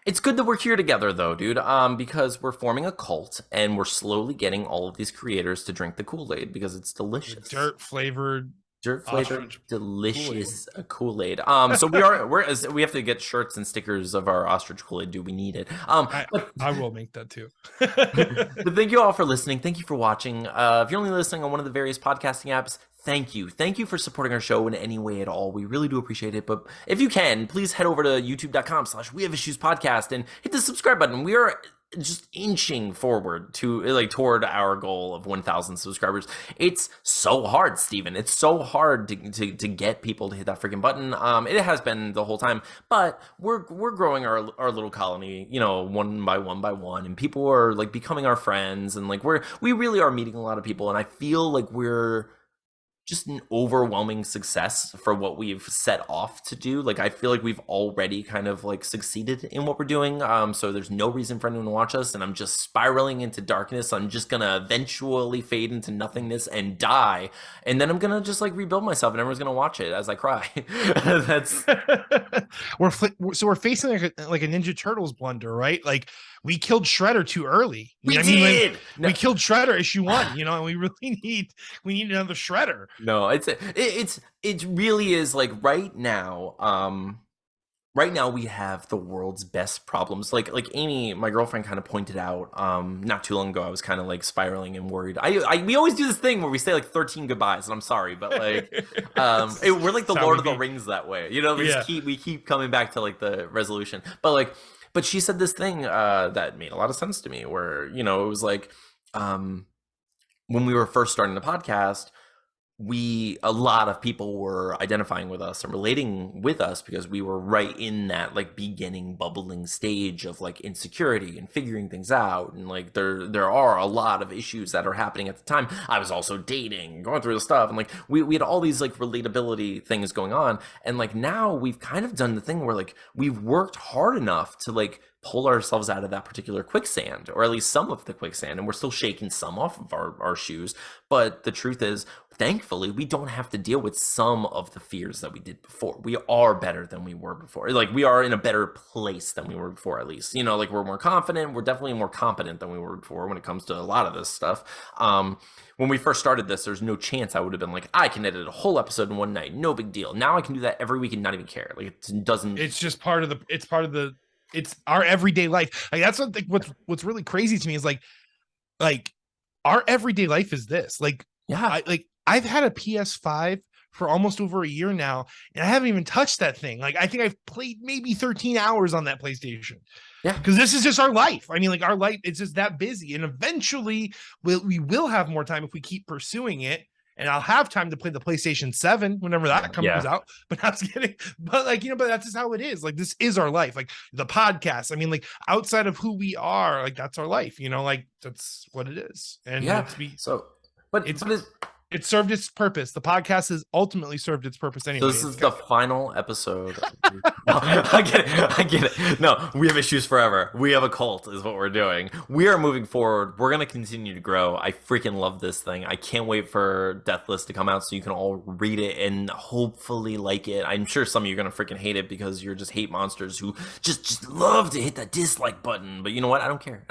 It's good that we're here together, though, dude. Because we're forming a cult, and we're slowly getting all of these creators to drink the Kool-Aid because it's delicious. Dirt flavored, delicious Kool-Aid. So we have to get shirts and stickers of our ostrich Kool-Aid. Do we need it? I will make that too. But thank you all for listening. Thank you for watching. If you're only listening on one of the various podcasting apps, thank you for supporting our show in any way at all. We really do appreciate it. But if you can, please head over to youtube.com/wehaveissuespodcast and hit the subscribe button. We are just inching forward to toward our goal of 1,000 subscribers. It's so hard, Steven. It's so hard to get people to hit that freaking button. It has been the whole time, but we're growing our little colony, one by one, and people are like becoming our friends, and like we really are meeting a lot of people, and I feel like we're just an overwhelming success for what we've set off to do. Like, I feel like we've already kind of like succeeded in what we're doing. So there's no reason for anyone to watch us, and I'm just spiraling into darkness. I'm just gonna eventually fade into nothingness and die, and then I'm gonna just like rebuild myself, and everyone's gonna watch it as I cry. That's we're facing like a Ninja Turtles blunder, right? Like, we killed Shredder too early. We did. We killed Shredder issue 1, and we really need another Shredder. No, it really is like right now. Right now we have the world's best problems. Like Amy, my girlfriend, kind of pointed out not too long ago. I was kind of like spiraling and worried. We always do this thing where we say like 13 goodbyes, and I'm sorry, but like we're like the Lord of the Rings that way. We keep coming back to like the resolution, but she said this thing that made a lot of sense to me, where it was like when we were first starting the podcast, a lot of people were identifying with us and relating with us because we were right in that like beginning bubbling stage of like insecurity and figuring things out, and like there are a lot of issues that are happening at the time. I was also dating, going through the stuff, and like we had all these like relatability things going on, and like now we've kind of done the thing where like we've worked hard enough to like pull ourselves out of that particular quicksand, or at least some of the quicksand, and we're still shaking some off of our shoes. But the truth is, thankfully, we don't have to deal with some of the fears that we did before. We are better than we were before. Like, we are in a better place than we were before, at least. Like, we're more confident. We're definitely more competent than we were before when it comes to a lot of this stuff. When we first started this, there's no chance I would have been like, I can edit a whole episode in one night. No big deal. Now I can do that every week and not even care. Like, it doesn't... It's just part of the... It's our everyday life. Like, that's what's really crazy to me is like our everyday life is this. Like, yeah, I've had a PS5 for almost over a year now, and I haven't even touched that thing. Like, I think I've played maybe 13 hours on that PlayStation. Yeah, because this is just our life. I mean, like, our life, it's just that busy, and eventually we will have more time if we keep pursuing it. And I'll have time to play the PlayStation 7 whenever that comes out. But I was kidding. But like, but that's just how it is. Like, this is our life. Like, the podcast. I mean, like, outside of who we are, like, that's our life. Like, that's what it is. And it served its purpose. The podcast has ultimately served its purpose anyway. So this is the final episode. No, I get it. No, we have issues forever. We have a cult is what we're doing. We are moving forward. We're going to continue to grow. I freaking love this thing. I can't wait for Deathless to come out so you can all read it and hopefully like it. I'm sure some of you are going to freaking hate it because you're just hate monsters who just love to hit that dislike button. But you know what? I don't care.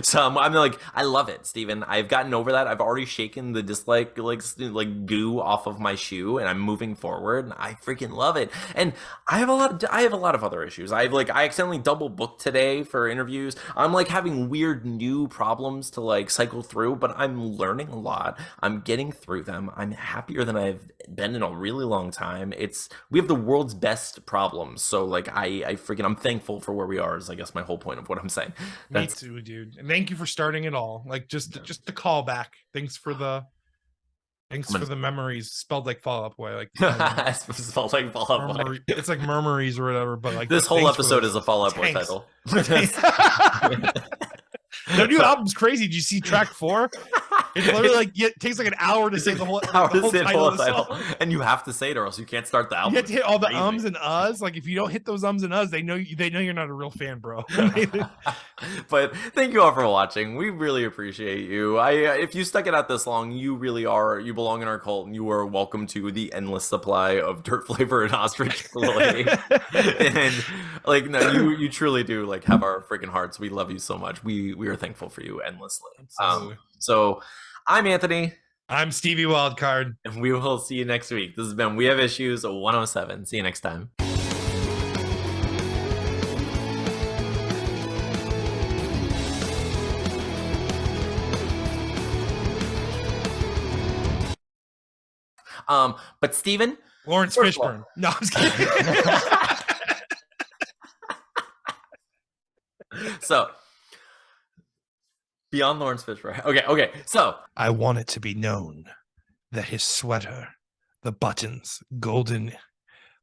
So I'm like, I love it, Steven. I've gotten over that. I've already shaken the dislike like goo off of my shoe, and I'm moving forward, and I freaking love it. And I have a lot of other issues. I accidentally double booked today for interviews. I'm like having weird new problems to like cycle through, but I'm learning a lot. I'm getting through them. I'm happier than I've been in a really long time. We have the world's best problems, so like I'm thankful for where we are, is I guess my whole point of what I'm saying. Me too, dude. And thank you for starting it all. Like, just the call back. Thanks for the memories, spelled like Fall Out Boy. Like, spelled like Fall Out Boy. It's like murmuries or whatever. But like, this whole episode is a Fall Out Boy title. Their new album's crazy. Did you see track 4? It's literally like it takes like an hour to say the whole title of the song. And you have to say it or else you can't start the album. You have to hit all the ums and uhs. Like if you don't hit those ums and uhs, they know you're not a real fan, bro. But thank you all for watching. We really appreciate you. If you stuck it out this long, you really are. You belong in our cult, and you are welcome to the endless supply of dirt flavor and ostrich fillet. And like, no, you truly do like have our freaking hearts. We love you so much. We are thankful for you endlessly. So I'm Anthony. I'm Stevie Wildcard. And we will see you next week. This has been We Have Issues 107. See you next time. But Steven? Lawrence Fishburne. No, I'm just kidding. So, beyond Lawrence Fishburne. Okay. So, I want it to be known that his sweater, the buttons, golden,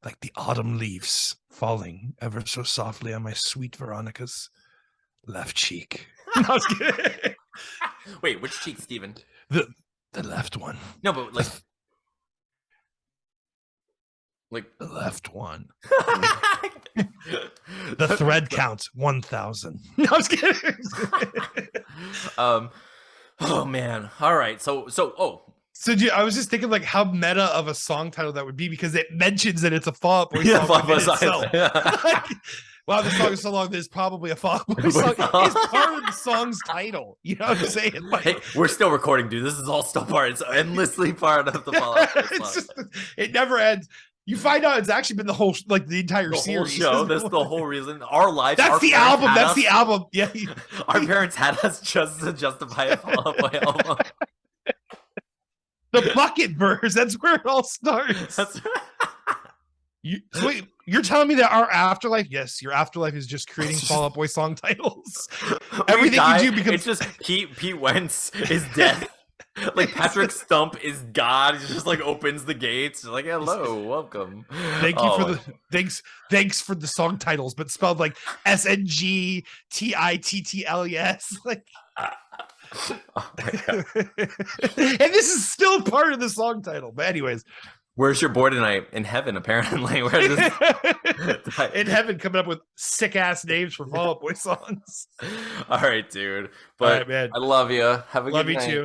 like the autumn leaves falling ever so softly on my sweet Veronica's left cheek. No, I was kidding. Wait, which cheek, Steven? The left one. No, but like the left one. The thread counts 1,000. No, I was kidding. Oh man. All right. So I was just thinking like how meta of a song title that would be because it mentions that it's a Fall Out Boy song. Fall Out Boy song. Like, wow, the song is so long. There's probably a Fall Out Boy song. It's part of the song's title. You know what I'm saying? Like, hey, we're still recording, dude. This is all still part. It's endlessly part of the Fall Out Boy song. It never ends. You find out it's actually been the whole, like the entire series. Whole show. That's the whole reason. Our life. That's the album. That's the album. Yeah. Our parents had us just to justify a Fall Out Boy album. The bucket verse. That's where it all starts. So wait, you're telling me that our afterlife? Yes, your afterlife is just creating Fall Out Boy song titles. Everything you do becomes. It's just Pete Wentz is death. Like Patrick Stump is God. He just like opens the gates. Like, hello, welcome. Thank you for the thanks for the song titles, but spelled like SNGTITTLES. Like, oh my God. And this is still part of the song title. But anyways, where's your boy tonight? In heaven, apparently. In heaven, coming up with sick ass names for Fall Out Boy songs. All right, dude. But all right, man. I love you. Have a good night. Love you too.